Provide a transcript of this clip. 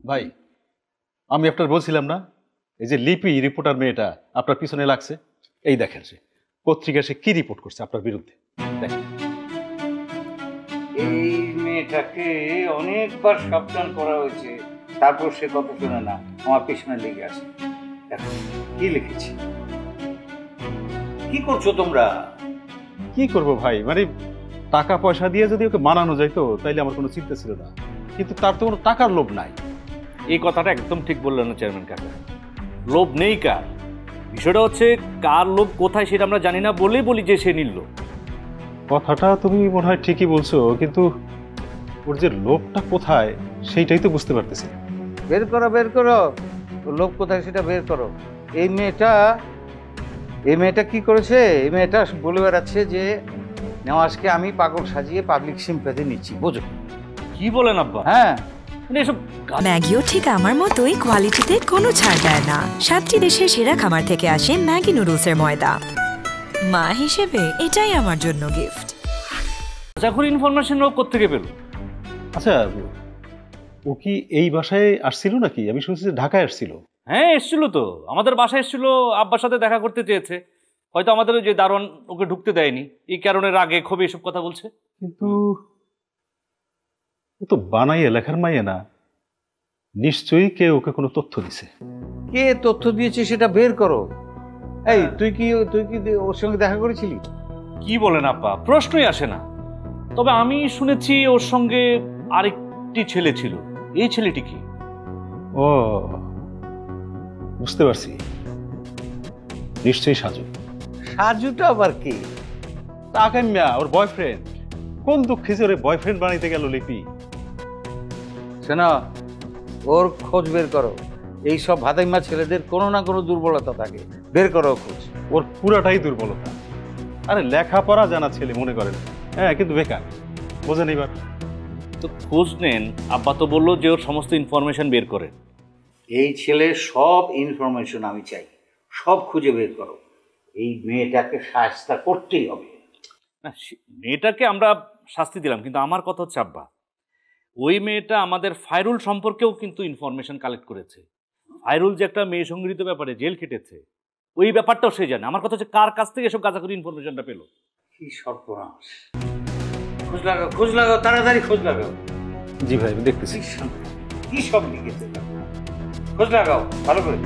ভাই, আমি আপনার বলছিলাম না এই যে লিপি রিপোর্টার মেয়েটা আপনার পিছনে লাগছে, এই দেখেন সে পত্রিকা সে কি রিপোর্ট করছে আপনার বিরুদ্ধে। দেখেন, এই মেয়েটাকে অনেকবার সাবধান করা হয়েছে, তারপর সে কথা শোনে না, আমার পিছনে লেগে আছে। দেখো কি লিখেছি। কি করছো তোমরা? কি করব ভাই, মানে টাকা পয়সা দিয়ে যদি ওকে মানানো যাইতো তাইলে আমার কোনো চিন্তা ছিল না, কিন্তু তার তো কোনো টাকার লোভ নাই। এই কথাটা একদম ঠিক বললেন না চেয়ারম্যান কাকা। লোভ নেই কার, বিষয়টা হচ্ছে কার লোভ কোথায় সেটা আমরা জানি না বলেই বলি যে সে নিল। কথাটা তুমি মনে হয় ঠিকই বলছো, কিন্তু ওর যে লোভটা কোথায় সেইটাই তো বুঝতে পারতেছি। বের করো, বের করো, ওর লোভ কোথায় সেটা বের করো। এই মেয়েটা কি করেছে? এই মেয়েটা বলে বেড়াচ্ছে যে নেওয়াজকে আমি পাগল সাজিয়ে পাবলিক সিম্প্যাথি নিচ্ছি, বোঝো? কি বলেন আব্বা? হ্যাঁ, মানে এসব ম্যাগিও ঠিক আমার মতোই কোয়ালিটিতে কোনো ছাড় দেয় না। 7টি দেশের সেরা খামার থেকে আসে ম্যাগি নুডলসের ময়দা। মা হিসেবে এটাই আমার জন্য গিফট। চাকুর ইনফরমেশন ও কোত্থেকে পেল? আচ্ছা, ও কি এই বাসায় আসছিল নাকি? আমি শুনছি যে ঢাকায় আসছিল। হ্যাঁ এসছিল তো, আমাদের বাসায় এসছিল, আব্বার সাথে দেখা করতে চেয়েছে। হয়তো আমাদের যে দারোয়ান ওকে ঢুকতে দেয়নি, এই কারণে রাগে ক্ষোভে এসব কথা বলছে। কিন্তু ও তো বানাইয়ে লেখার মাইয়ে না, নিশ্চয়ই কেউ ওকে কোনো তথ্য দিছে। কে তথ্য দিয়েছে সেটা বের করো। এই তুই কি ওর সঙ্গে দেখা করেছিলি? কি বলেন আব্বা, প্রশ্নই আসে না। তবে আমি শুনেছি ওর সঙ্গে আরেকটি ছেলে ছিল। এই ছেলেটি কি? ও, বুঝতে পারছি, নিশ্চয়ই সাজু। সাজুটা আবার কি? তাকাইম্যা ওর বয়ফ্রেন্ড। কোন দুঃখে যে ওর বয়ফ্রেন্ড বানাইতে গেল লিপি। শোনো, ওর খোঁজ বের করো। এই সব ভাদাইমা ছেলেদের কোনো না কোনো দুর্বলতা থাকে, বের করো খোঁজ। ওর পুরাটাই দুর্বলতা। আরে লেখাপড়া জানা ছেলে মনে করেন, হ্যাঁ, কিন্তু বেকার, বোঝেন এবার। তো খোঁজ নেন, আব্বা তো বললো যে ওর সমস্ত ইনফরমেশন বের করেন। এই ছেলের সব ইনফরমেশন আমি চাই, সব খুঁজে বের করো। এই মেয়েটাকে শাস্তি করতেই হবে। না, মেয়েটাকে আমরা শাস্তি দিলাম, কিন্তু আমার কথা হচ্ছে আব্বা, ওই মেয়েটা আমাদের ফাইরুল সম্পর্কেও কিন্তু ইনফরমেশন কালেক্ট করেছে। ফাইরুল যে একটা মেয়ে সংগৃহীত ব্যাপারে জেল খেটেছে, ওই ব্যাপারটাও সে জানে। আমার কথা হচ্ছে কার কাছ থেকে এসব গাঁজাখুরি ইনফরমেশনটা পেলো। কি সর্বনাশ! খোঁজ লাগাও, খোঁজ লাগাও, তাড়াতাড়ি খোঁজ লাগাও। জি ভাই, আমি দেখতেছি। কি সব লিখেছে, খোঁজ লাগাও ভালো করে।